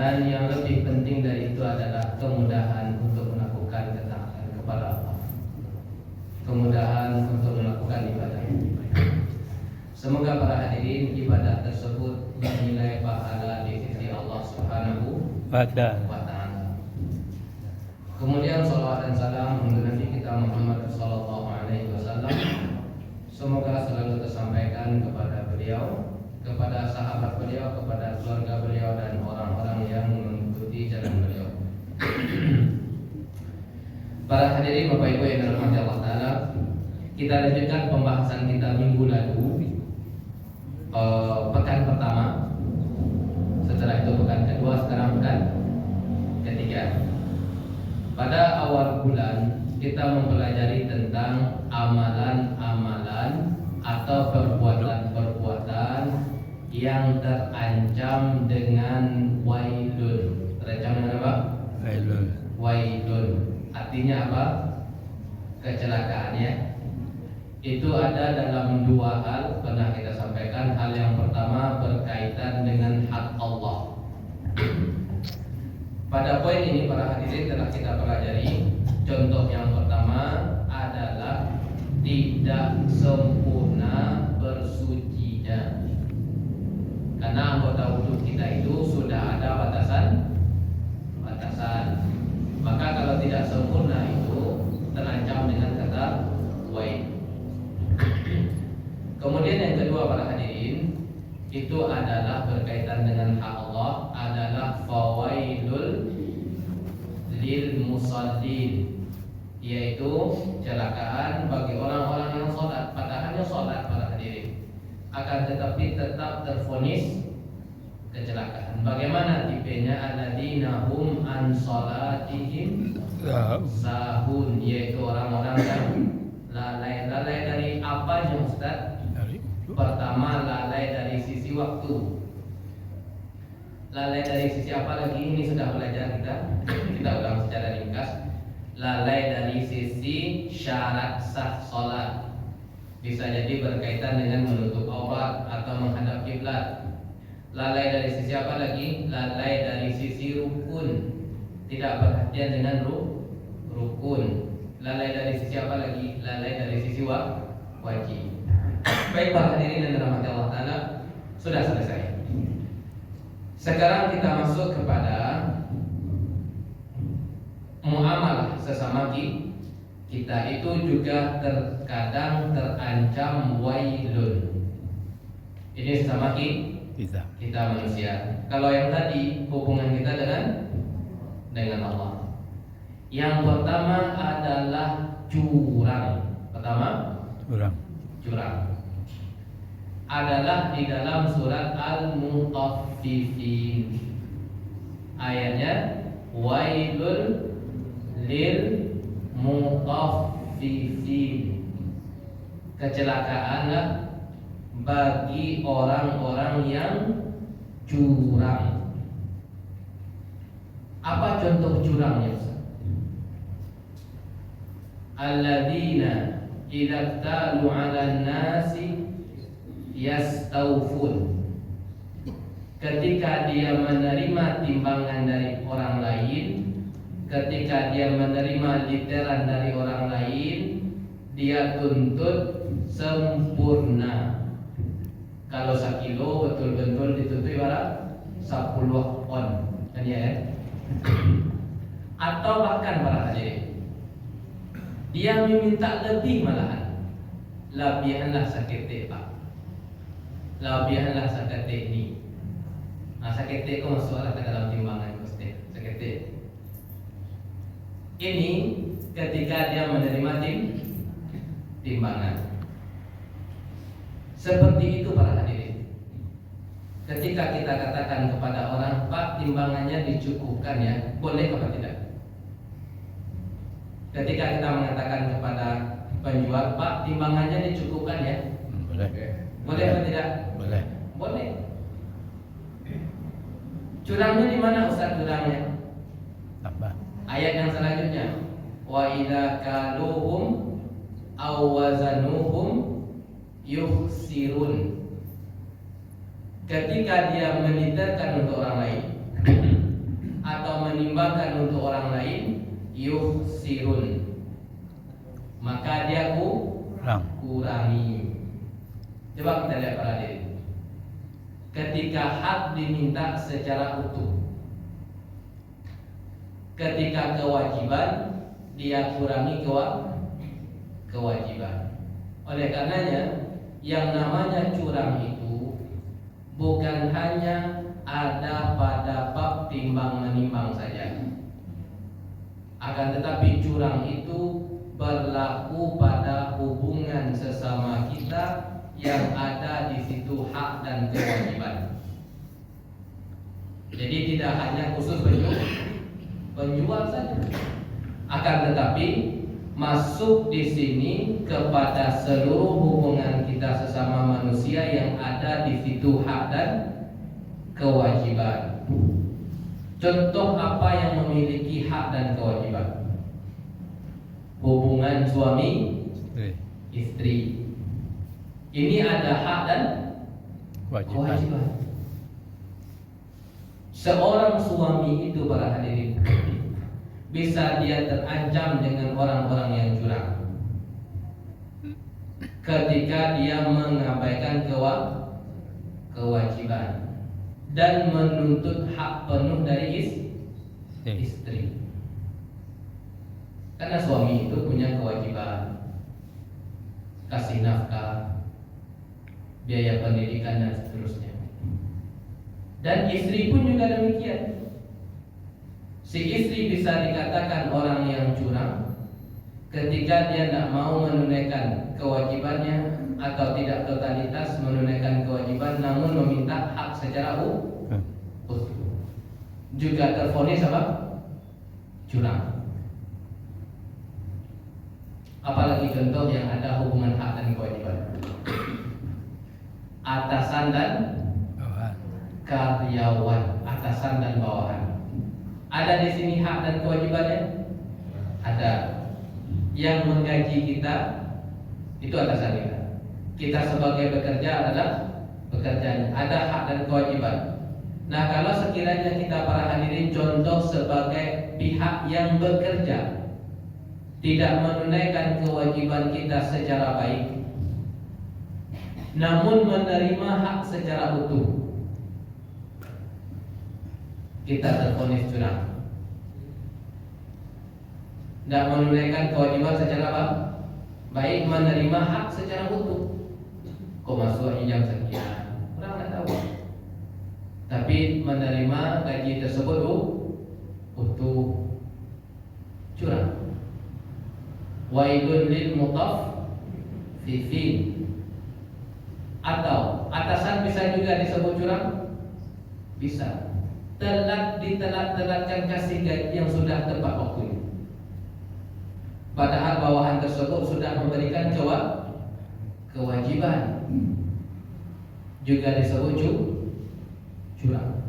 Dan yang lebih penting dari itu adalah kemudahan untuk melakukan ketaatan kepada Allah, kemudahan untuk melakukan ibadah. Semoga para hadirin ibadah tersebut bernilai pahala di sisi Allah Subhanahu wa Ta'ala. Kemudian salawat dan salam untuk Nabi kita Muhammad sallallahu alaihi wasallam. Semoga selalu tersampaikan kepada beliau, kepada sahabat beliau, kepada keluarga beliau dan orang-orang yang mengikuti jalan beliau. Para hadirin Bapak Ibu yang dirahmati Allah Ta'ala, kita lanjutkan pembahasan kita minggu lalu, pekan pertama. Setelah itu pekan kedua, sekarang pekan ketiga. Pada awal bulan kita mempelajari tentang amalan-amalan atau perbuatan-perbuatan yang terancam dengan wailun. Terancam dengan apa? Wailun. Artinya apa? Kecelakaan, ya. Itu ada dalam dua hal, pernah kita sampaikan. Hal yang pertama berkaitan dengan hak Allah. Pada poin ini para hadirin telah kita pelajari. Contoh yang pertama adalah tidak sempurna bersucinya. Karena anggota wudhu kita itu sudah ada batasan. Maka kalau tidak sempurna itu terancam dengan kata wail. Kemudian yang kedua para hadirin, itu adalah berkaitan dengan hak Allah, adalah fawailul lil musallin, yaitu celakaan bagi orang-orang yang sholat. Padahalnya sholat para hadirin, akan tetapi tetap tervonis kecelakaan. Bagaimana tipenya? Alladzina hum an sholatihim sahun, yaitu orang-orang yang lalai dari apa, Ustaz? Pertama, lalai dari sisi waktu. Lalai dari sisi apa lagi? Ini sudah belajar kita ulang secara ringkas. Lalai dari sisi syarat sah sholat. Bisa jadi berkaitan dengan menutup aurat atau menghadap kiblat. Lalai dari sisi apa lagi? Lalai dari sisi rukun, tidak perhatian dengan rukun. Lalai dari sisi apa lagi? Lalai dari sisi wajib. Baik para hadirin yang dirahmati Allah Ta'ala, sudah selesai. Sekarang kita masuk kepada muamalah sesama kita. Itu juga terkadang terancam wailun. Ini sesama kita manusia. Kalau yang tadi hubungan kita dengan Allah. Yang pertama adalah curang. Curang adalah di dalam surat Al-Mutaffifin. Ayatnya wailul lil mutaffifin. Kecelakaanlah bagi orang-orang yang curang. Apa contoh curangnya? Alladzina idza talu 'alan nasi yastawfun. Ketika dia menerima timbangan dari orang lain, ketika dia menerima literan dari orang lain, dia tuntut sempurna. Kalau 1 kilo betul-betul dituntut ibarat 10 on, kan ya? Atau bahkan para hadirin, dia meminta lebih malahan. Labihanlah sakit Pak. Labihanlah sakit ini. Nah, sakit itu masuk ke dalam timbangan Ustaz. Sakit. Ini ketika dia menerima timbangan. Seperti itu para hadirin. Ketika kita katakan kepada orang, Pak, timbangannya dicukupkan ya, boleh atau tidak? Ketika kita mengatakan kepada penjual, Pak, timbangannya dicukupkan ya, boleh. Boleh atau tidak? Boleh. Curangnya di mana Ustaz curangnya? Apa? Ayat yang selanjutnya, wa idza kaluhum aw wazanuhum yukhsirun. Ketika dia meniterkan untuk orang lain, pertimbangkan untuk orang lain, yuhsirun, maka dia kurangi. Coba kita lihat para hadirin. Ketika hak diminta secara utuh, ketika kewajiban dia kurangi kewajiban. Oleh karenanya yang namanya curang itu bukan hanya ada pada bab timbang menimbang saja, akan tetapi curang itu berlaku pada hubungan sesama kita yang ada di situ hak dan kewajiban. Jadi tidak hanya khusus penjual saja, akan tetapi masuk di sini kepada seluruh hubungan kita sesama manusia yang ada di situ hak dan kewajiban. Contoh apa yang memiliki hak dan kewajiban? Hubungan suami istri. Ini ada hak dan kewajiban. Seorang suami itu para hadirin bisa dia terancam dengan orang-orang yang curang ketika dia mengabaikan kewajiban dan menuntut hak penuh dari istri. Karena suami itu punya kewajiban kasih nafkah, biaya pendidikan dan seterusnya. Dan istri pun juga demikian. Si istri bisa dikatakan orang yang curang ketika dia tidak mau menunaikan kewajibannya atau tidak totalitas menunaikan kewajiban, namun meminta hak secara utuh. Juga tervonis apa? Curang. Apalagi contoh yang ada hubungan hak dan kewajiban. Atasan dan karyawan, atasan dan bawahan. Ada di sini hak dan kewajibannya? Ada. Yang menggaji kita itu atasan kita. Kita sebagai bekerja adalah pekerjaan. Ada hak dan kewajiban. Nah, kalau sekiranya kita para hadirin contoh sebagai pihak yang bekerja, tidak menunaikan kewajiban kita secara baik, namun menerima hak secara utuh, kita tervonis curang. Tidak menunaikan kewajiban secara apa? Baik, menerima hak secara utuh. Kok masuk jam sekian? Orang tidak tahu. Tapi menerima gaji tersebut utuh, curang. Wailun lil mutaffifin. Atau atasan bisa juga disebut curang? Bisa. Ditelat-telatkan kasih gaji yang sudah tepat waktunya, padahal bawahan tersebut sudah memberikan kewajiban, juga disebut curang.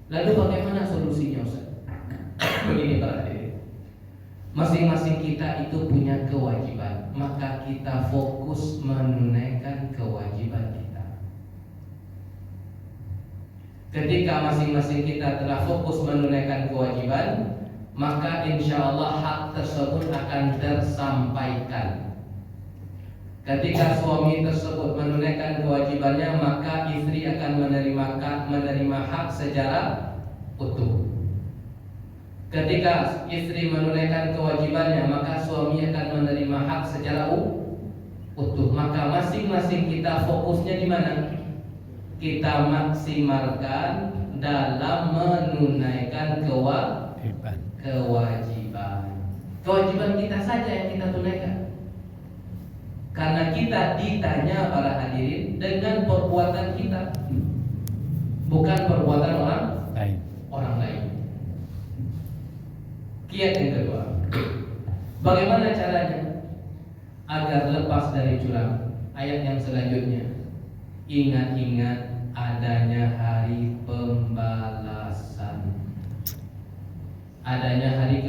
Lalu bagaimana solusinya, Ustaz? Begini para hadirin, masing-masing kita itu punya kewajiban, maka kita fokus menunaikan kewajiban kita. Ketika masing-masing kita telah fokus menunaikan kewajiban, maka insya Allah hak tersebut akan tersampaikan. Ketika suami tersebut menunaikan kewajibannya, maka istri akan menerima hak secara utuh. Ketika istri menunaikan kewajibannya, maka suami akan menerima hak secara utuh. Maka masing-masing kita fokusnya di mana? Kita maksimalkan dalam menunaikan kewajiban. Kewajiban kita saja yang kita tunaikan. Karena kita ditanya para hadirin dengan perbuatan kita, bukan perbuatan orang lain. Kiat yang kedua, bagaimana caranya agar lepas dari curang? Ayat yang selanjutnya, ingat-ingat adanya hari pembalasan, adanya hari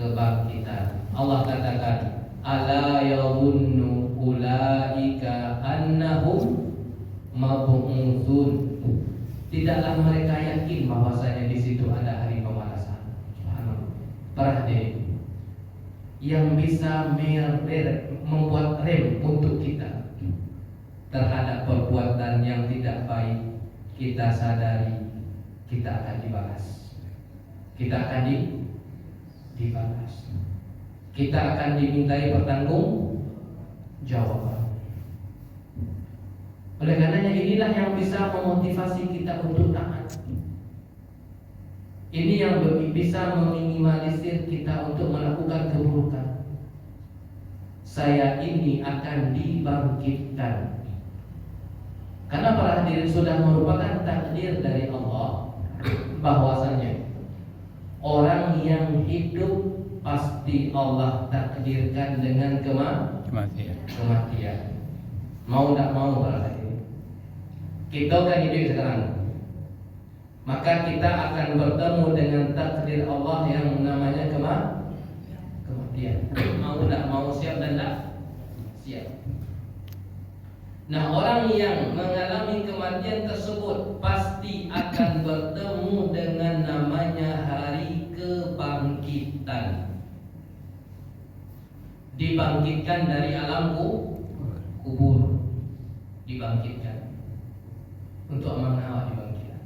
kebangkitan. Allah katakan, ala yadhunnu ulaika annahum mab'utsun. Tidaklah mereka yakin bahwasanya di situ ada hari pembalasan. para hadirin, yang bisa membuat rem untuk kita terhadap perbuatan yang tidak baik, kita sadari kita akan dibalas. Kita akan dibalas. Kita akan dimintai pertanggung jawaban. Oleh karenanya inilah yang bisa memotivasi kita untuk taat. Ini yang bisa meminimalisir kita untuk melakukan keburukan. Saya ini akan dibangkitkan. Karena para hadirin sudah merupakan takdir dari Allah bahwasanya orang yang hidup pasti Allah takdirkan dengan kematian. Mau tak mau para hadirin, kita kan hidup sekarang, maka kita akan bertemu dengan takdir Allah yang namanya kematian. Mau tak mau, siap dan tak siap. Nah, orang yang mengalami kematian tersebut pasti akan bertemu dengan namanya hari kebangkitan. Dibangkitkan dari alam kubur. Dibangkitkan. Untuk mana dibangkitkan?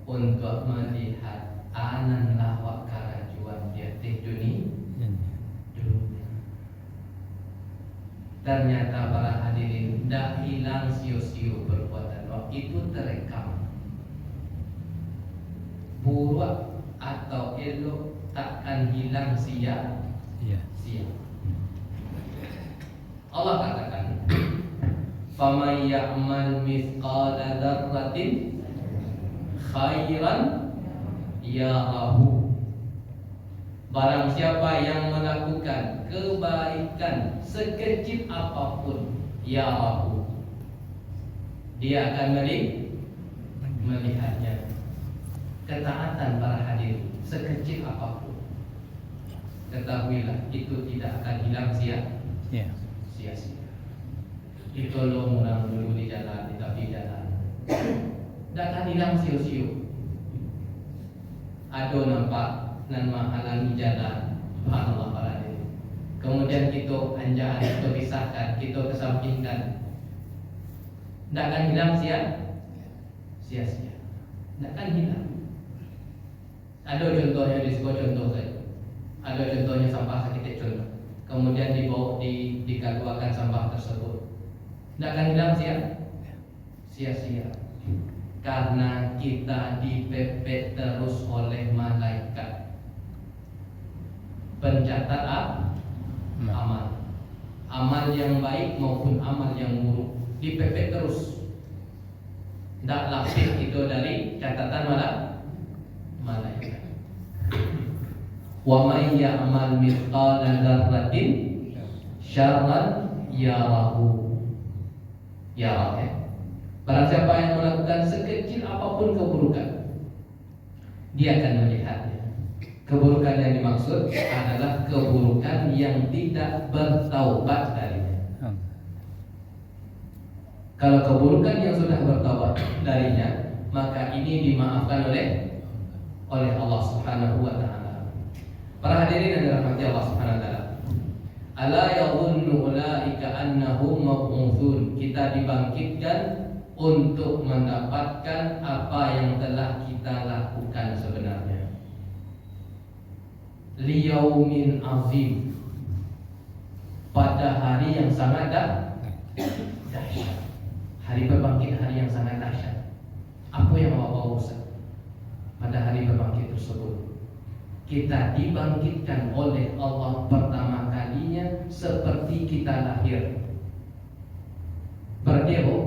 Untuk melihat anan lawak karajuan dia di dunia. Ternyata para hadirin tidak hilang sio-sio perbuatan waktu itu terekam. Buruk atau elok takkan hilang sia-sia. Allah katakan, "Faman ya'mal mithqala dzarratin khairan yarahu." Barang siapa yang melakukan kebaikan sekecil apapun, yarahu, dia akan melihatnya. Ketaatan para hadirin sekecil apapun, ketahuilah itu tidak akan hilang sia-sia. Ditolong orang dulu di jalan, di tepi jalan, tidak akan hilang sio-sio. Ada nampak nan menghalangi jalan, subhanallah para hadirin. Kemudian kita anjaan, kita pisahkan, kita kesampingkan, tidak akan hilang sia-sia. Tidak akan hilang. Ada contohnya di sebuah contoh saja. Ada contohnya sampah sekitar contoh. Kemudian dibawa dikeluarkan sampah tersebut. Tidak akan hilang sia-sia. Karena kita dipepet terus oleh malaikat pencatat amal. Amal yang baik maupun amal yang buruk dipepet terus. Tidak lapis itu dari catatan malaikat. Wa may ya'mal mithqala dzarratin syarran yarahu. Barang siapa yang melakukan sekecil apapun keburukan, dia akan melihatnya. Keburukan yang dimaksud adalah keburukan yang tidak bertaubat darinya. Kalau keburukan yang sudah bertaubat darinya, maka ini dimaafkan oleh Allah Subhanahu wa taala. Para hadirin yang dirahmati Allah Subhanahu wa taala. Ala yadhunnu ulaika annahum mab'utsun. Kita dibangkitkan untuk mendapatkan apa yang telah kita lakukan sebenarnya. Liyaumin azim. Pada hari yang sangat dahsyat. Hari berbangkit, hari yang sangat dahsyat. Apa yang Allah bawa pada hari berbangkit tersebut? Kita dibangkitkan oleh Allah pertama kalinya seperti kita lahir. Berarti apa?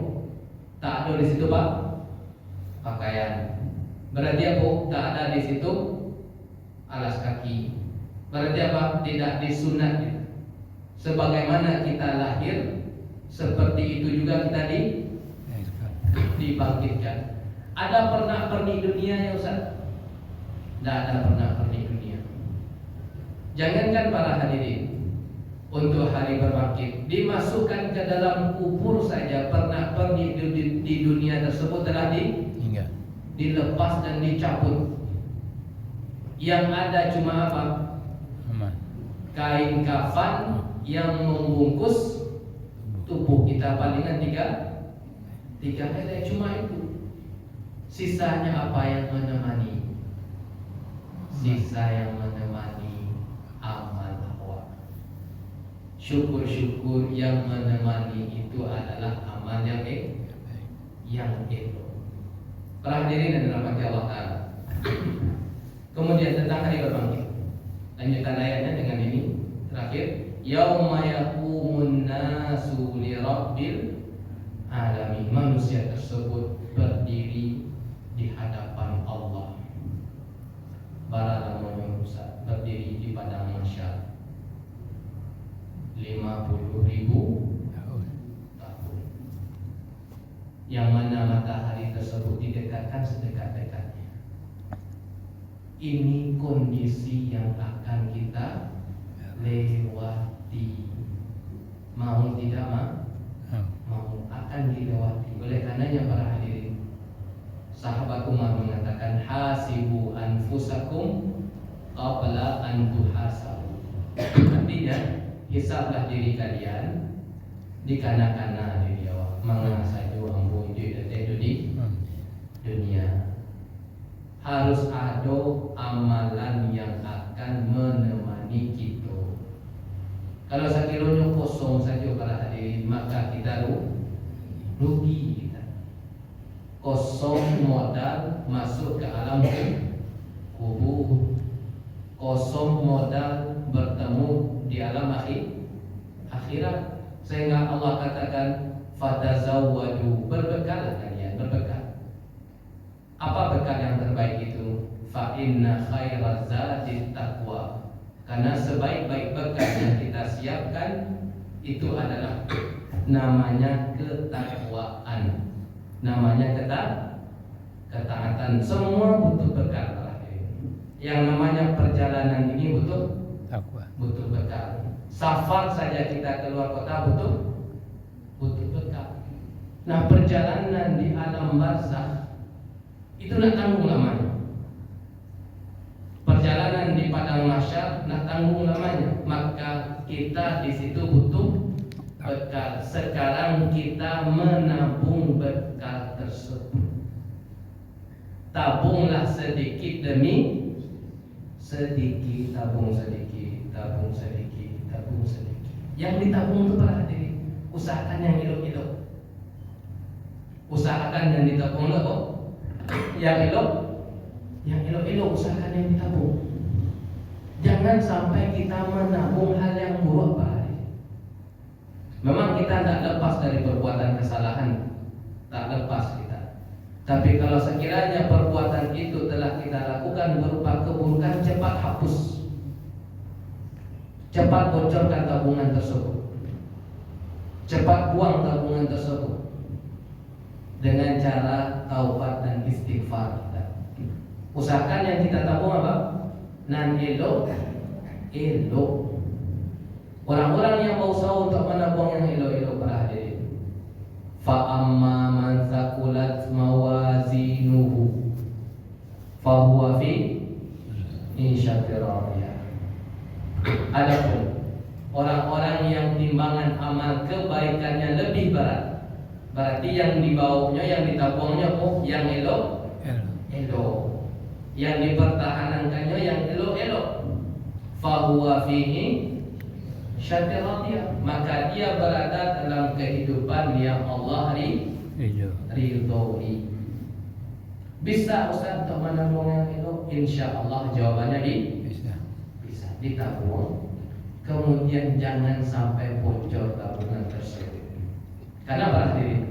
Tak ada di situ Pak pakaian. Berarti apa? Tak ada di situ alas kaki. Berarti apa? Tidak disunat. Sebagaimana kita lahir, seperti itu juga kita dibangkitkan. Ada pernak-pernik dunia ya Ustaz? Tidak ada pernak-pernik dunia. Jangankan para hadirin, untuk hari berbangkit dimasukkan ke dalam kubur saja pernak-pernik di dunia tersebut telah dilepas dan dicabut. Yang ada cuma apa? Kain kafan yang membungkus tubuh kita, palingan tiga helai, cuma itu. Sisanya apa yang menemani? Sisa yang menemani amal awak. Syukur-syukur yang menemani itu adalah amal yang elok. Para hadirin dan dirahmati Allah Ta'ala. Kemudian tentang hari berbangkit, lanjutan ayatnya dengan ini terakhir, yauma yaqumun nasu li rabbil alamin. Manusia tersebut berdiri di hadapan Allah. Para manusia berdiri di padang mahsyar 50.000 tahun, yang mana matahari tersebut didekatkan sedekat-dekatnya. Ini kondisi yang akan kita lewati, mau tidak mau akan dilewati. Oleh karenanya para hadirin, sahabat Umar mengatakan, hasibu anfusakum qabla an tuhasabu. Artinya, hisablah diri kalian dikana-kana di awak mengasaju ambu itu di dunia. Harus ada amalan yang akan menemani kita. Kalau sekiranya kosong saja para hadirin, maka kita rugi kita. Kosong modal masuk ke alam kubur, kosong modal bertemu di alam akhirat. Sehingga Allah katakan, fatazawwadu, berbekal kalian, berbekal. Apa bekal yang terbaik itu? Fa inna khairaz zadi taqwa. Karena sebaik-baik bekal yang kita siapkan itu adalah namanya ketakwaan, namanya ketaatan. Semua butuh bekal. Yang namanya perjalanan ini butuh bekal. Safar saja kita keluar kota butuh bekal. Nah, perjalanan di alam barzakh itu nak tanggung lamanya. Perjalanan di padang mahsyar nak tanggung lamanya. Maka kita di situ butuh bekal. Sekarang kita menabung bekal tersebut. Tabunglah sedikit demi sedikit, tabung sedikit, tabung sedikit, tabung sedikit. Yang ditabung itu para hadirin, usahakan yang elok-elok. Usahakan yang ditabung kok yang elok, usahakan yang ditabung. Jangan sampai kita menabung hal yang buruk, Pak. Memang kita tidak lepas dari perbuatan kesalahan, tak lepas kita. Tapi kalau sekiranya perbuatan itu telah kita lakukan berupa keburukan, cepat hapus, cepat bocorkan tabungan tersebut, cepat buang tabungan tersebut dengan cara taubat dan istighfar kita. Usahakan yang kita tabung apa? Nan elok. Orang-orang yang berusaha untuk menabung yang elok-elok para hadirin. Fa amma man thaqulat mawazinuhu fa huwa fi insyatir radiyah. Adapun orang-orang yang timbangan amal kebaikannya lebih berat, berarti yang dibawanya, yang ditabungnya yang elok, yang dipertahankannya yang elok. Fahuwa fihi syatiratiyah, maka dia berada dalam kehidupan yang Allah ridhoi. Bisa Ustaz untuk menabung yang elok? InsyaAllah jawabannya bisa ditabung. Kemudian jangan sampai bocor tabungan tersebut. Karena berarti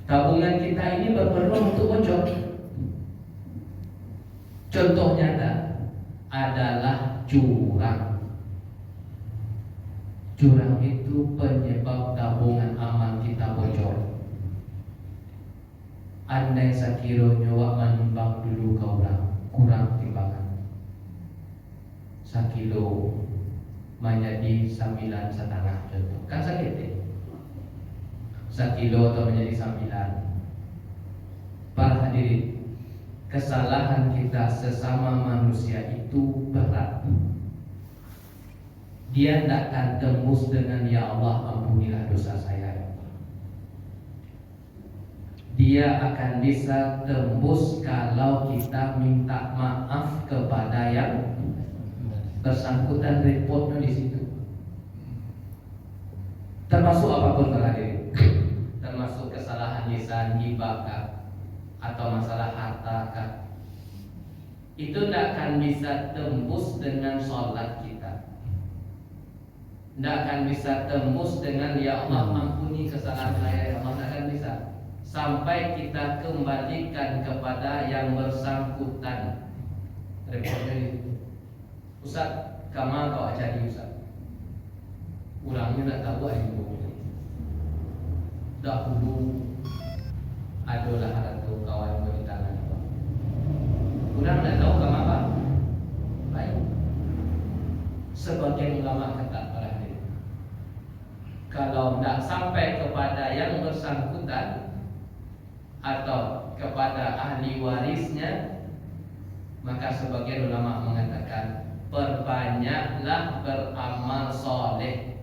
tabungan kita ini berpeluang untuk bocor. Contoh nyata adalah curang. Curang itu penyebab tabungan amal kita bocor. Andai sakiranya wak menimbang dulu kurang timbangan 1 kilo menjadi 9,5 contoh. Kan sakit ya? 1 kilo atau menjadi 9. Para hadirin, kesalahan kita sesama manusia itu berat. Dia tidak akan tembus dengan ya Allah ampunilah dosa saya. Dia akan bisa tembus kalau kita minta maaf kepada yang bersangkutan, reportnya di situ. Termasuk apapun tadi, termasuk kesalahan lisan, ghibah atau masalah harta kah. Itu tidak akan bisa tembus dengan sholat kita. Tidak akan bisa tembus dengan ya Allah ampuni kesalahan saya, ya Allah, tidak akan bisa. Sampai kita kembalikan kepada yang bersangkutan. Reportnya itu, Ustaz, kamu kau jadi Ustaz. Ulangnya tak tahu itu. Dahulu adalah haratu kawan beritangan. Ulang tak tahu kamu apa. Baik. Sebagian ulama kata para hadirin, kalau tidak sampai kepada yang bersangkutan atau kepada ahli warisnya, maka sebagian ulama mengatakan perbanyaklah beramal soleh.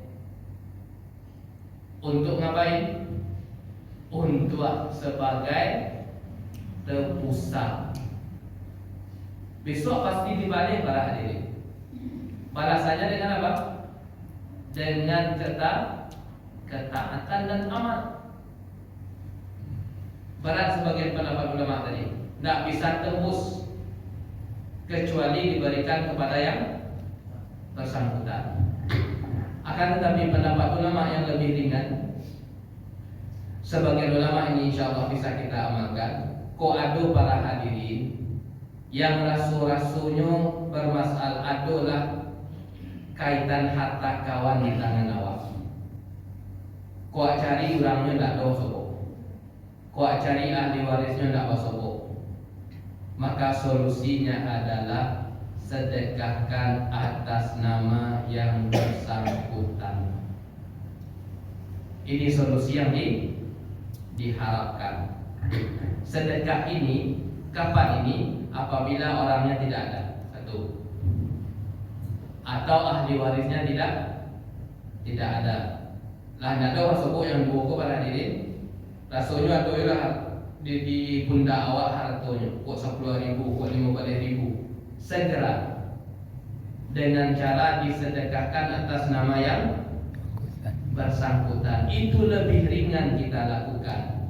Untuk ngapain? Untuk sebagai tebusan. Besok pasti dibalik para hadirin. Balasannya dengan apa? Dengan ketaatan dan amal. Berat sebagian pendapat ulama tadi, tidak bisa tembus kecuali diberikan kepada yang bersangkutan. Akan tetapi pendapat ulama yang lebih ringan, sebagian ulama ini insya Allah bisa kita amalkan. Adu para hadirin yang rasu-rasunya bermasalah adalah kaitan harta kawan di tangan awak. Cari orangnya tidak tahu sopo. Cari ahli warisnya tidak tahu sopo. Maka solusinya adalah sedekahkan atas nama yang bersangkutan. Ini solusi yang diharapkan. Sedekah ini kapan ini? Apabila orangnya tidak ada, satu, atau ahli warisnya tidak ada. Lah ada orang yang buku pada diri, rasanya atau lah di pundak awak hartonya, kok 10.000, kok 15.000. Segera dengan cara disedekahkan atas nama yang bersangkutan. Itu lebih ringan kita lakukan.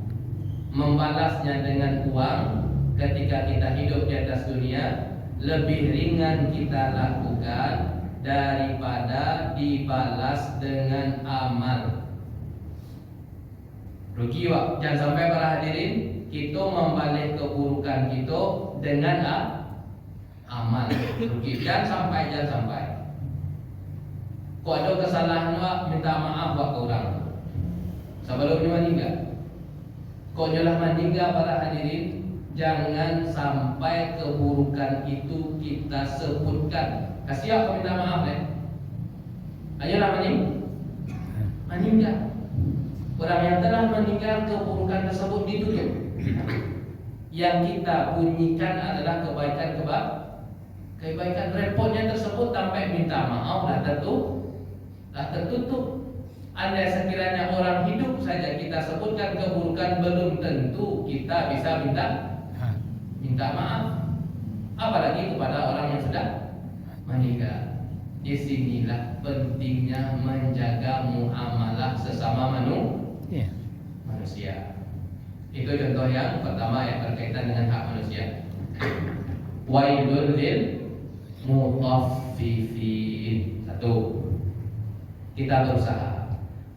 Membalasnya dengan uang ketika kita hidup di atas dunia lebih ringan kita lakukan daripada dibalas dengan amal. Rugi wak, jangan sampai para hadirin kita membalik keburukan kita dengan amal. Rugi, jangan sampai. Kok ada kesalahan wak, minta maaf wak ke orang sebelumnya meninggal. Kok nyolah meninggal para hadirin, jangan sampai keburukan itu kita sebutkan. Kasih aku minta maaf ayolah meninggal. Orang yang telah meninggal keburukan tersebut ditutup. Yang kita bunyikan adalah kebaikan. Repotnya tersebut sampai minta maaf dah tertutup. Andai sekiranya orang hidup saja kita sebutkan keburukan, belum tentu kita bisa minta maaf. Apalagi kepada orang yang sudah meninggal. Disinilah pentingnya menjaga muamalah sesama manusia. Itu contoh yang pertama yang berkaitan dengan hak manusia. Wailul lil mutaffifin. Satu, kita berusaha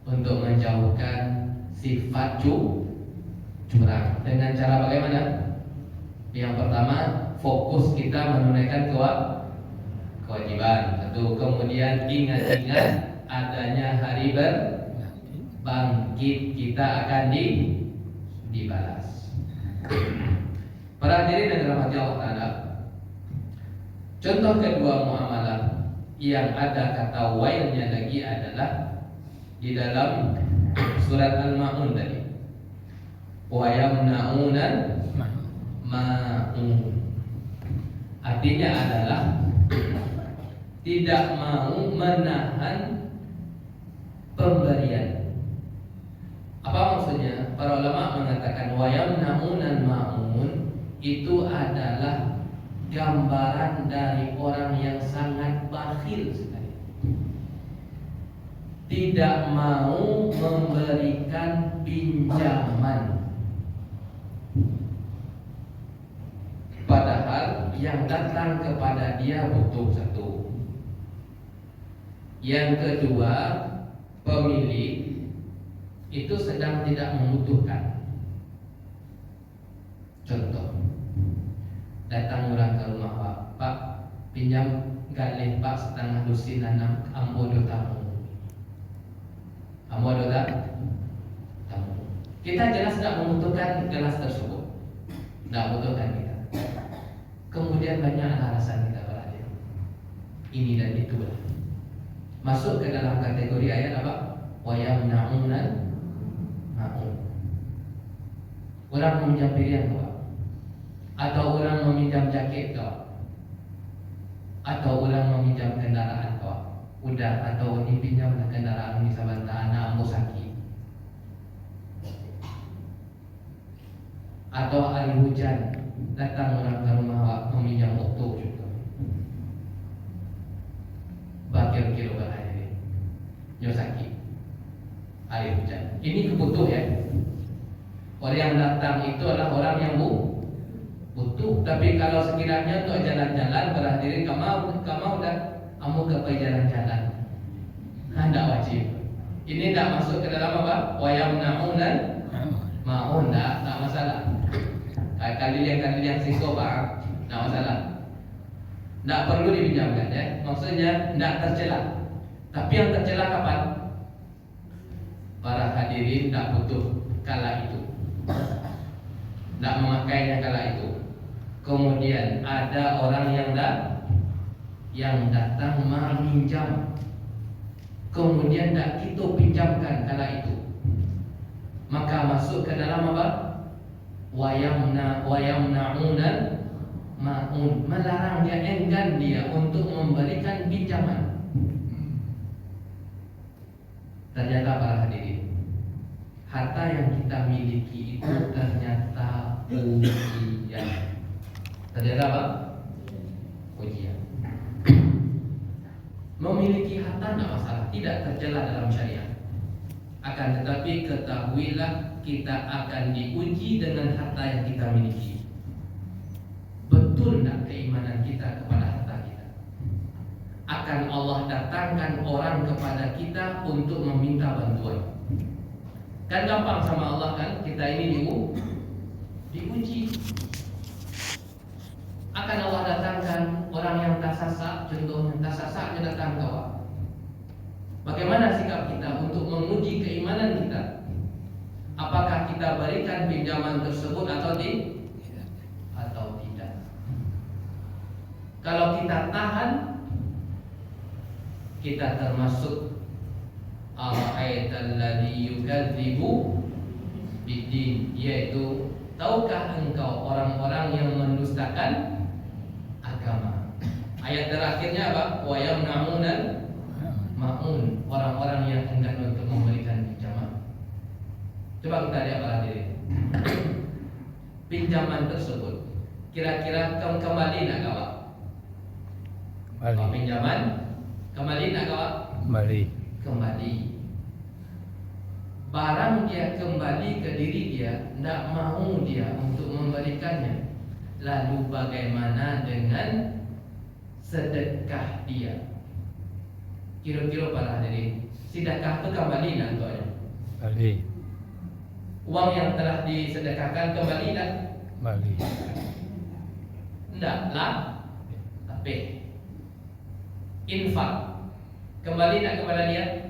untuk menjauhkan sifat curang. Dengan cara bagaimana? Yang pertama, fokus kita menunaikan kewajiban. Satu, kemudian ingat-ingat adanya hari berbangkit, kita akan dibalas. Para hadirin yang dirahmati Allah Ta'ala, contoh kedua muamalah yang ada kata wailnya lagi adalah di dalam surat Al-Ma'un tadi. Wa yamna'una ma'un. Artinya adalah tidak mau menahan pemberian. Apa maksudnya? Para ulama mengatakan wa yamna'unan ma'un itu adalah gambaran dari orang yang sangat bakhil sekali. Tidak mau memberikan pinjaman. Padahal yang datang kepada dia butuh satu. Yang kedua, pemilik itu sedang tidak membutuhkan. Contoh, datang orang ke rumah Pak, Pak pinjam galih Pak setengah lusin nanam ambo do tamu. Ambo do tamu. Kita jelas tidak membutuhkan gelas tersebut, tidak membutuhkan kita. Kemudian banyak alasan kita berada. Ini dan itu lah. Masuk ke dalam kategori ayat apa? Wa yamna'unan ma'un. Orang meminjam pilihan Pak, atau orang meminjam jaket kau, atau orang meminjam kendaraan kau. Udah, atau ini pinjamlah kendaraan ini sabanta anak ambo sakit. Atau hari hujan datang orang ke rumah meminjam motor juga. Bakir kilo berhari nyo sakit hari hujan. Ini kebutuh ya. Orang yang datang itu adalah orang yang butuh. Tapi kalau sekiranya untuk jalan-jalan berhadirin kamu udah kamu ke jalan-jalan, tidak wajib. Ini tidak masuk ke dalam apa? Wayamna'unan ma'un, tidak masalah. Kalian siko pak, tidak masalah. Tidak perlu dipinjamkan ya. Maksudnya tidak tercela. Tapi yang tercela kapan? Para hadirin tidak butuh kala itu, tidak memakainya kala itu. Kemudian ada orang yang datang meminjam, kemudian tidak kita pinjamkan kala itu, maka masuk ke dalam apa? Wayamna'unan ma'un, melarang dia, enggan dia untuk memberikan pinjaman. Ternyata para hadirin, harta yang kita miliki itu ternyata ujian. Ternyata apa? Ujian. Memiliki harta tidak masalah, tidak tercela dalam syariat. Akan tetapi ketahuilah kita akan diuji dengan harta yang kita miliki. Betul tak keimanan kita kepada harta kita? Akan Allah datangkan orang kepada kita untuk meminta bantuan. Kan gampang sama Allah kan? Kita ini diuji. Akan Allah datangkan orang yang tak sasak, contohnya tak sasaknya datang ke Allah. Bagaimana sikap kita untuk menguji keimanan kita? Apakah kita berikan pinjaman tersebut atau tidak? Kalau kita tahan, kita termasuk al-ayatulladzi yukadzibu biddin, yaitu tahukah engkau orang-orang yang mendustakan agama. Ayat terakhirnya apa? Wa yamna'unan ma'un, orang-orang yang enggan untuk memberikan pinjaman. Coba kita lihat para hadirin. Pinjaman tersebut kira-kira kembali nak kawan? Pinjaman kembali nak kawan? Kembali. Barang dia kembali ke diri dia, tidak mau dia untuk memberikannya. Lalu bagaimana dengan sedekah dia? Kira-kira para hadirin, sedekah itu kembali nak tuanya? Kembali. Uang yang telah disedekahkan kembali tak? Kembali. Tidak lah. Tapi infak kembali tak kepada dia?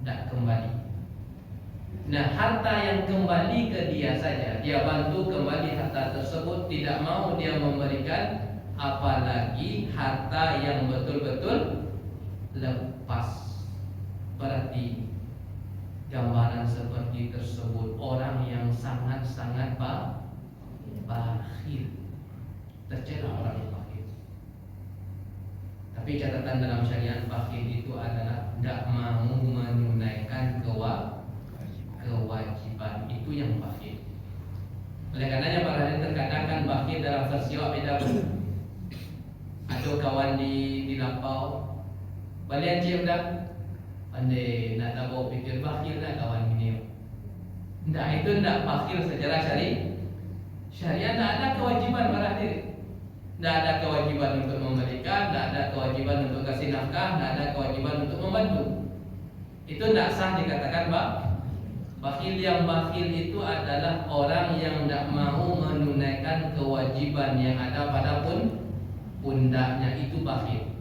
Tidak kembali. Nah, harta yang kembali ke dia saja, dia bantu kembali harta tersebut, tidak mau dia memberikan, apalagi harta yang betul-betul lepas. Berarti gambaran seperti tersebut orang yang sangat-sangat bakhil. Tercela orang yang bakhil. Tapi catatan dalam syariat, bakhil itu adalah tidak mau menunaikan kewajiban. Itu yang bakhil. Oleh karenanya para hadirin, terkadang kan bakhil dalam versi beda. Ada kawan di lapau, balian cik dah, pandai nak tahu pikir bakhil dah kawan ini. Tidak, itu tidak bakhil secara syariat. Tidak ada kewajiban para hadirin. Tidak ada kewajiban untuk memberikan, tidak ada kewajiban untuk kasih nafkah, tidak ada kewajiban untuk membantu. Itu tidak sah dikatakan bakhil. Yang bakhil itu adalah orang yang tidak mau menunaikan kewajiban yang ada pada pundaknya. Itu bakhil.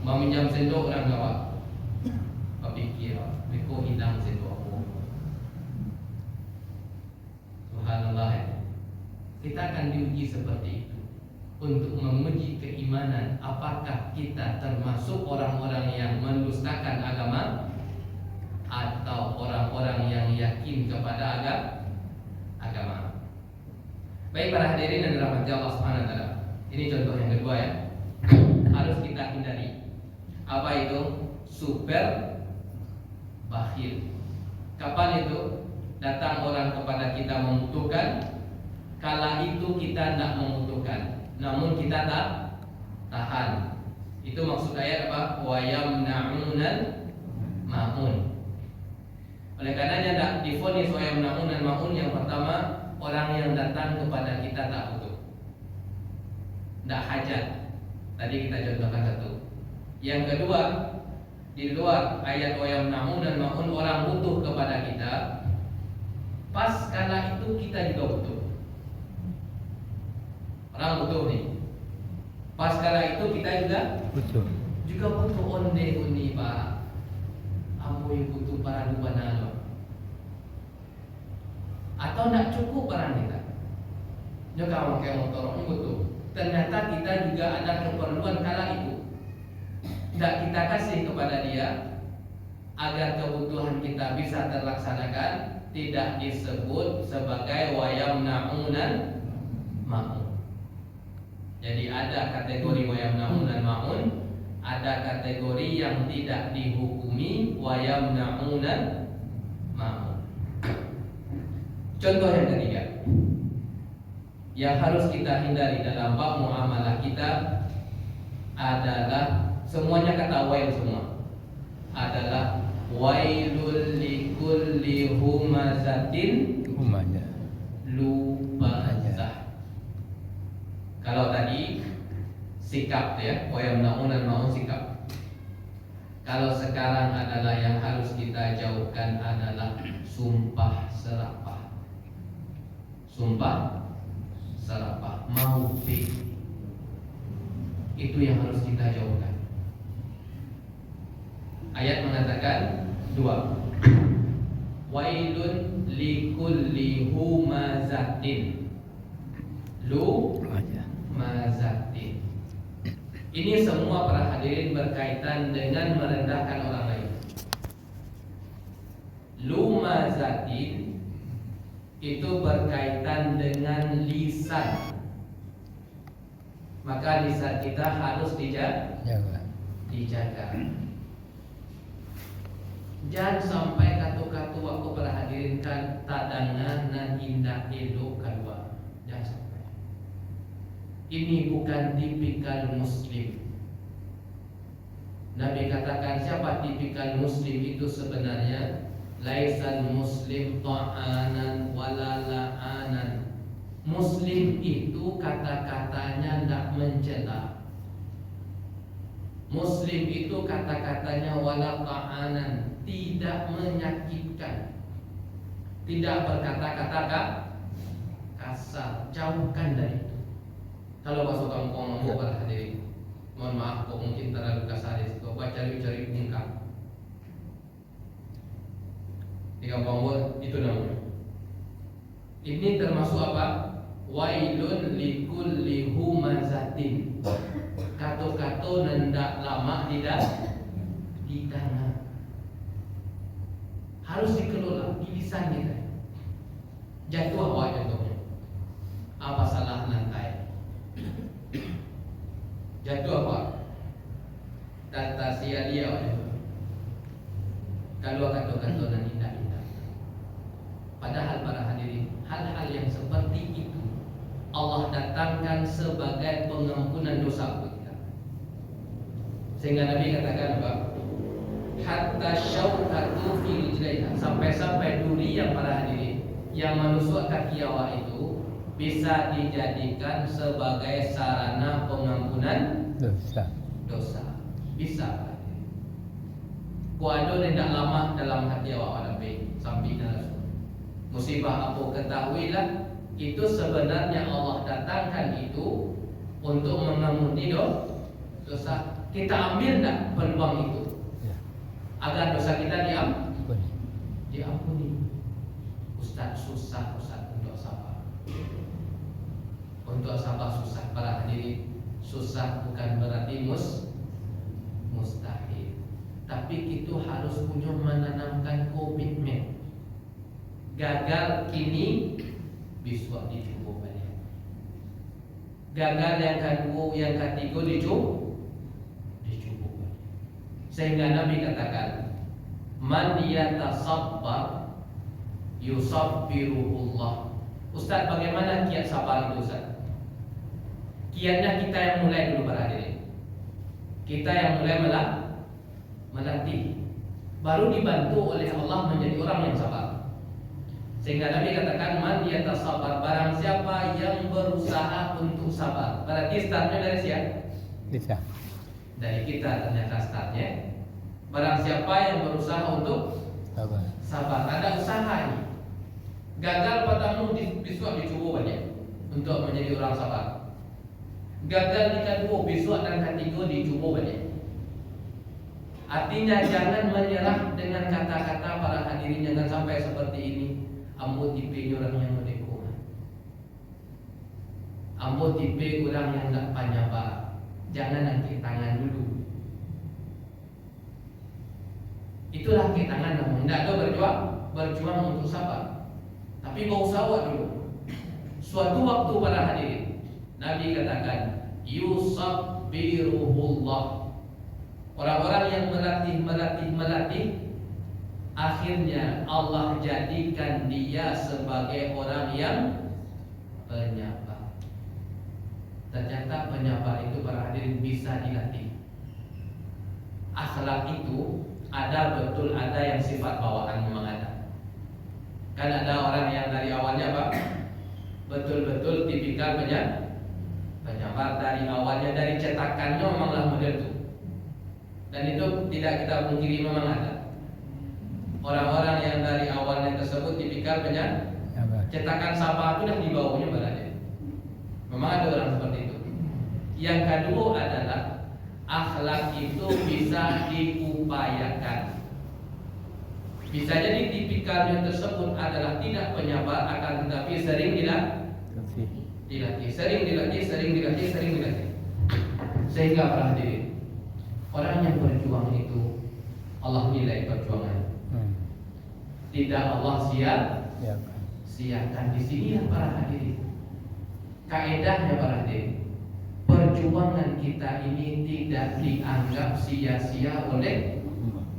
Meminjam sendok orang gawat, berpikir, mereka hilang sendok aku. Subhanallah. Kita akan diuji seperti itu untuk menguji keimanan. Apakah kita termasuk orang-orang yang mendustakan agama atau orang-orang yang yakin kepada agama. Baik para hadirin yang dirahmati Allah Subhanahu wa taala. Ini contoh yang kedua ya. Harus kita hindari. Apa itu? Super bakhil. Kapan itu? Datang orang kepada kita membutuhkan, kala itu kita tidak membutuhkan, namun kita tak tahan. Itu maksud ayat apa? Wa yamna'unal ma'un. Oleh karenanya tidak difonis wa yamna'unal ma'un. Yang pertama, orang yang datang kepada kita tak butuh, tidak hajat. Tadi kita contohkan satu. Yang kedua, di luar ayat wa yamna'unal ma'un, orang butuh kepada kita, pas kala itu kita juga butuh. Orang butuh nih. Pas kala itu kita juga butuh onde uni pak. Amoi butuh para dubanalo. Atau nak cukup barang kita. Juga pakai motor butuh. Ternyata kita juga ada keperluan kala itu. Tidak kita kasih kepada dia agar kebutuhan kita bisa terlaksanakan, tidak disebut sebagai wayamna'unan ma'un. Jadi ada kategori wayamna'unan ma'un, ada kategori yang tidak dihukumi wayamna'unan ma'un. Contoh yang ketiga yang harus kita hindari dalam bab muamalah kita adalah, semuanya kata wail semua, adalah wailul likulli humazatin lumazah. Kalau tadi sikap ya, wa yamna'unal ma'un sikap. Kalau sekarang adalah yang harus kita jauhkan adalah sumpah serapah. Sumpah serapah, mau be. Itu yang harus kita jauhkan. Ayat mengatakan dua. Wailun likulli humazatin lumazatin. Ini semua para hadirin berkaitan dengan merendahkan orang lain. Lumazatin itu berkaitan dengan lisan. Maka lisan kita harus dijaga. Jangan sampai kata-kata aku para hadirin kan tadangan dan indah elok kedua. Jangan sampai. Ini bukan tipikal muslim. Nabi katakan siapa tipikal muslim itu sebenarnya? Laisal muslim ta'anan wala la'anan. Muslim itu kata-katanya tidak mencela. Muslim itu kata-katanya wala ta'anan, tidak menyakitkan, tidak berkata-kata kasar. Jauhkan dari itu. Kalau masuk kampung ngomong pada hadirin, mohon maaf kok mungkin terlalu kasar di situ. Buat cari-cari ungkap di kampung itu namanya. Ini termasuk apa? Wailun likulli humazatin. Kato-kato nendak lama di tangan. Harus dikelola di lisan kita. Jatuh awak jatuhnya. Jatuh apa? Tata sia-sia. Kalau kata-kata dan indah-indah. Padahal para hadirin, hal-hal yang seperti itu Allah datangkan sebagai pengampunan dosa untuk kita. Sehingga Nabi katakan apa? Hatta syaukatu fi rijlaiha, sampai-sampai duri yang para hadirin yang menusuk kaki awak itu bisa dijadikan sebagai sarana pengampunan dosa. Bisa. Kuado tidak lama dalam hati awak Nabi sampai dalam musibah apa ketahuilah itu sebenarnya Allah datangkan itu untuk mengampuni dosa. Kita ambil tak peluang itu agar dosa kita diampuni. Ustaz susah untuk sabar. Untuk sabar susah para hadirin. Susah bukan berarti mustahil. Tapi kita harus punya menanamkan komitmen. Gagal kini besok dicoba balik. Gagal yang kedua, yang ketiga dicoba balik. Sehingga Nabi katakan, man yatasabbar yusabbiruhullah. Ustaz, bagaimana kiat sabar itu Ustaz? Kiatnya kita yang mulai dulu para hadirin. Kita yang mulai melatih, baru dibantu oleh Allah menjadi orang yang sabar. Sehingga Nabi katakan man yatasabar, barang siapa yang berusaha untuk sabar. Berarti startnya dari siapa? Bisa. Dari kita ternyata startnya. Barang siapa yang berusaha untuk sabar. Ada usaha ini. Gagal padamu besok dicoba banyak untuk menjadi orang sabar. Gagal di kedua, besok dan ketiga dicoba banyak. Artinya jangan menyerah dengan kata-kata para hadirin. Jangan sampai seperti ini. Ambo tipe orang yang merdeka. Ambo tipe orang yang tak panyabar. Jangan angkat tangan dulu. Itulah angkat tangan namun tidak ada berjuang untuk sabar. Tapi berusaha dulu. Suatu waktu para hadirin, Nabi katakan yusabbiruhullah. Orang-orang yang melatih, akhirnya Allah jadikan dia sebagai orang yang penyabar. Ternyata penyabar itu para hadirin bisa dilatih. Akhlak itu ada yang sifat bawaan memang ada. Kan ada orang yang dari awalnya Pak betul-betul tipikal penyabar dari awalnya, dari cetakannya memanglah model itu. Dan itu tidak kita pungkiri memang ada. Orang-orang yang dari awalnya tersebut tipikal cetakan sampah itu dah di bawahnya berada. Memang ada orang seperti itu. Yang kedua adalah akhlak itu bisa diupayakan. Bisa jadi tipikalnya tersebut adalah tidak penyabar, akan tetapi sering dilatih, sering dilatih. Sehingga para hadirin, orang yang berjuang itu Allah nilai perjuangan. Tidak Allah sia-siakan. Di sini para hadirin, kaedahnya para hadirin, perjuangan kita ini tidak dianggap sia-sia oleh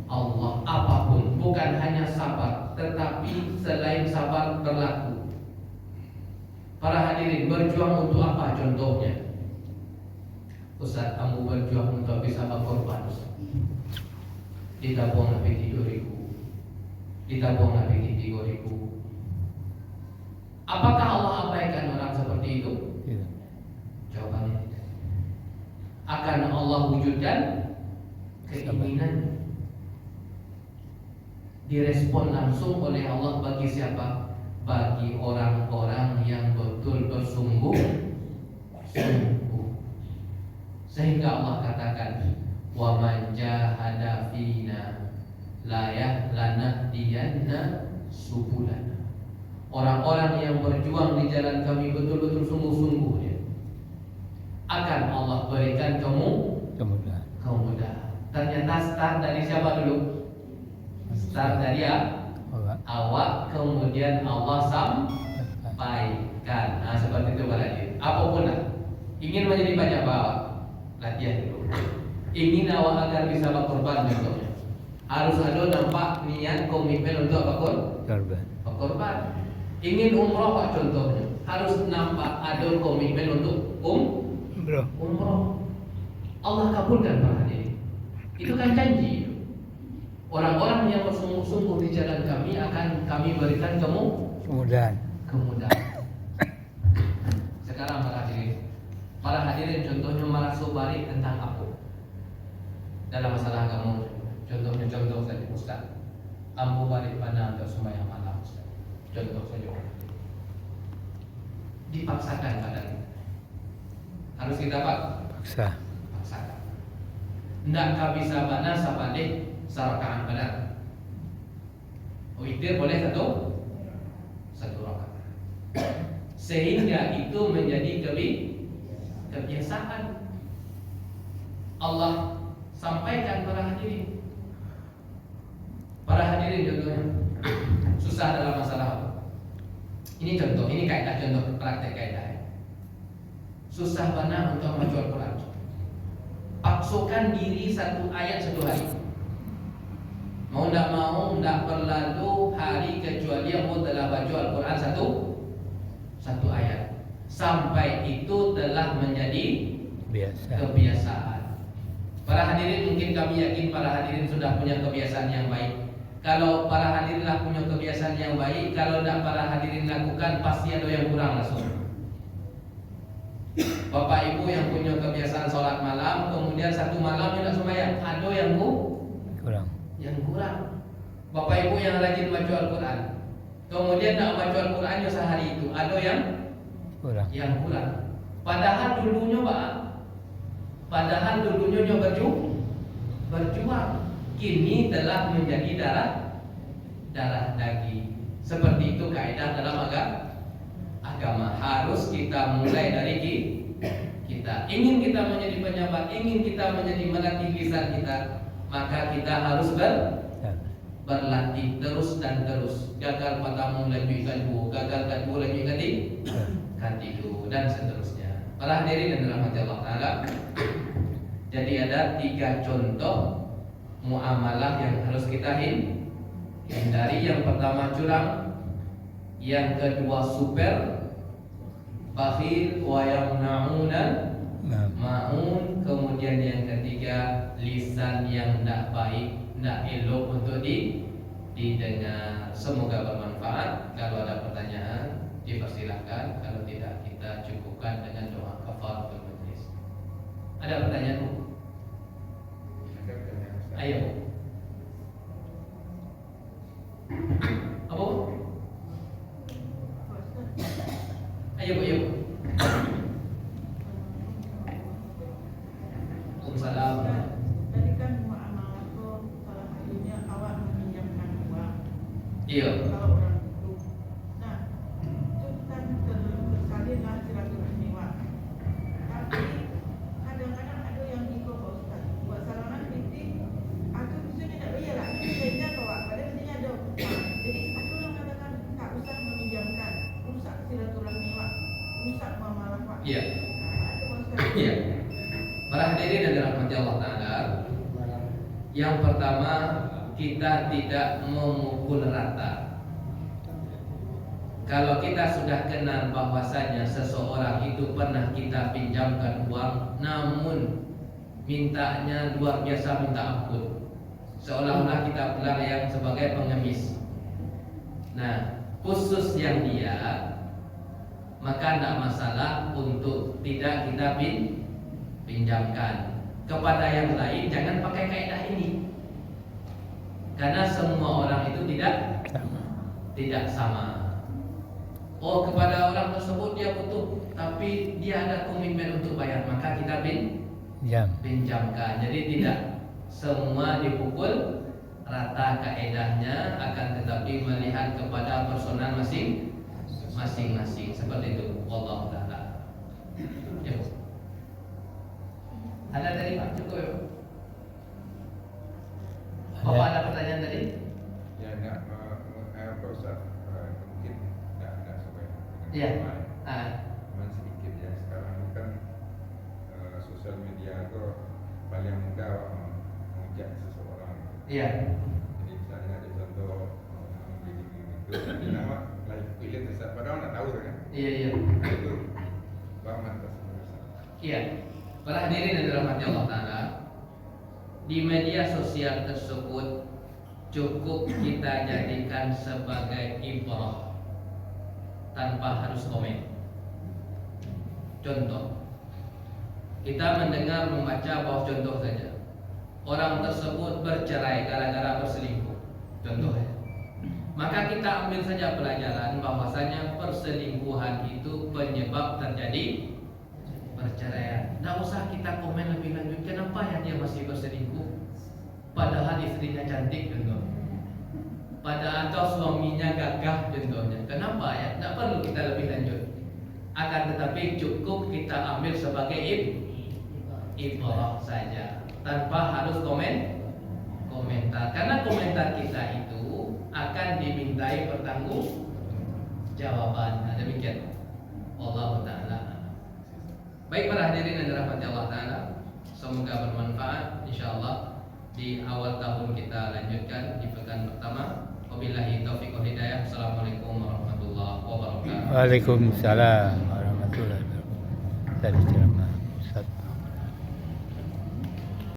Allah apapun. Bukan hanya sabar, tetapi selain sabar berlaku. Para hadirin, berjuang untuk apa contohnya? Ustaz, kamu berjuang untuk bisa berkorban. Ditabung nabi 3.000, ditabung nabi 3.000. Apakah Allah abaikan orang seperti itu? Tidak. Jawabannya tidak. Akan Allah wujudkan keinginan, direspon langsung oleh Allah bagi siapa? Bagi orang-orang yang betul bersungguh-sungguh. Sehingga Allah katakan, wa man jahada fina la yahlanahdiyana subulana. Orang-orang yang berjuang di jalan kami betul-betul sungguh-sungguh, akan Allah berikan kemudahan. Ternyata start dari siapa dulu? Start dari awak, kemudian Allah sampaikan. Nah, seperti itu berarti. Apapun lah, ingin menjadi penyabar, latihan dulu. Ingin awak agar bisa berkorban contohnya, harus ada nampak niat komitmen untuk berkorban. Ingin umroh Pak contohnya, harus nampak ada komitmen untuk umroh. Allah kabulkan para hadirin. Itu kan janji. Orang-orang yang bersungguh-sungguh di jalan kami akan kami berikan kemudahan. Sekarang para hadirin contohnya merasa balik tentang apa dalam masalah kamu. Contoh saja Ustaz, ambo balik mana untuk sembahyang malam Ustaz. Contoh saja, dipaksakan pada kita. Harus kita paksakan. Tidak bisa mana sapade sarakaan benar. Witir boleh satu rakaat. Sehingga itu menjadi kebiasaan. Allah sampaikan para hadirin. Para hadirin contohnya susah dalam masalah apa? Ini contoh, ini kaidah contoh praktek kaidah. Susah benar untuk membaca Al-Quran. Paksakan diri satu ayat satu hari. Mau tidak berlalu hari kecuali kamu telah baca Al-Quran satu ayat. Sampai itu telah menjadi kebiasaan. Para hadirin, mungkin kami yakin para hadirin sudah punya kebiasaan yang baik. Kalau para hadirinlah punya kebiasaan yang baik, kalau tidak para hadirin lakukan, pasti ada yang kurang langsung. Bapak ibu yang punya kebiasaan sholat malam, kemudian satu malam tidak sembahyang, ada yang kurang. Bapak ibu yang rajin baca Al-Quran, kemudian tidak baca Al-Qurannya sehari itu, ada yang kurang. Padahal dulunya berjuang, kini telah menjadi darah daging. Seperti itu kaidah dalam agama. Harus kita mulai dari kita. Ingin kita menjadi penyabar, ingin kita menjadi melatih lisan kita, maka kita harus berlatih terus dan terus. Gagal pertama lanjutkan dua, gagal kedua lanjutkan tiga, dan seterusnya. Para hadirin dan dirahmati Allah Ta'ala, jadi ada 3 contoh muamalah yang harus kita hindari. Yang pertama curang, yang kedua super, bakhil, wa yamna'una ma'un, kemudian yang ketiga lisan yang tidak baik, tidak elok untuk didengar. Semoga bermanfaat. Kalau ada pertanyaan dipersilahkan, kalau tidak kita cukupkan dengan doa kafaratul majlis. Ada pertanyaan Bu? Ayo. Apa? Ayo Bu. Waalaikumsalam. Tadi kan muamalah itu salah satunya awak meminjamkan uang. Iya. Kalau orang itu, nah itu kan tersalinlah silaturahmi wak. Tapi kadang-kadang ada yang ikut Pak Ustaz buat salaman titik, aku mestinya tidak bayar lah. Ini bedanya kau wak. Padahal mestinya ada. Jadi aku yang mengatakan tak usah meminjamkan, rusak silaturahmi wak, rusak muamalah wak. Iya. Ada Pak Ustaz. Iya. Para hadirin yang dirahmati Allah Ta'ala, yang pertama, kita tidak memukul rata. Kalau kita sudah kenal bahwasanya seseorang itu pernah kita pinjamkan uang, namun mintanya luar biasa, minta ampun, seolah-olah kita pula yang sebagai pengemis. Nah, khusus yang dia, maka tidak masalah untuk tidak kita pinjamkan. Kepada yang lain jangan pakai kaidah ini, karena semua orang itu tidak sama. Oh, kepada orang tersebut dia butuh, tapi dia ada komitmen untuk bayar, maka kita pinjamkan. Jadi tidak semua dipukul rata kaidahnya, akan tetapi melihat kepada personal masing-masing. Seperti itu. Wallahu ta'ala. Ya. Ada tadi Pak, cukup ya? Bapak ada pertanyaan tadi? Ya enggak, Pak Ustaz, mungkin enggak sampai Iya. cuman sedikit ya. Sekarang ini kan sosial media itu contoh paling mudah mengejak seseorang. Iya. Jadi misalnya ada contoh itu nama lain pilih tersebut padahal nak tahu kan? Iya. Itu bahan tersebut. Iya. Para hadirin yang dirahmati Allah Ta'ala, di media sosial tersebut cukup kita jadikan sebagai ibrah tanpa harus komen. Contoh, kita mendengar membaca bahwa contoh saja orang tersebut bercerai gara-gara berselingkuh, contohnya. Maka kita ambil saja pelajaran bahwasanya perselingkuhan itu penyebab terjadi perceraian. Tidak usah kita komen lebih lanjut, kenapa ya dia masih berselingkuh padahal istrinya cantik contohnya, padahal atau suaminya gagah contohnya. Kenapa ya? Tidak perlu kita lebih lanjut. Akan tetapi cukup kita ambil sebagai ibrah saja tanpa harus komentar. Karena komentar kita itu akan dimintai pertanggungjawaban. Nah, demikian. Allah Ta'ala. Baik para hadirin yang dirahmati Allah Ta'ala, semoga bermanfaat. InsyaAllah di awal tahun kita lanjutkan di pekan pertama. Wabillahi taufiq wal hidayah. Assalamualaikum warahmatullahi wabarakatuh. Waalaikumsalam warahmatullahi wabarakatuh. Tadi ceramah Ustaz.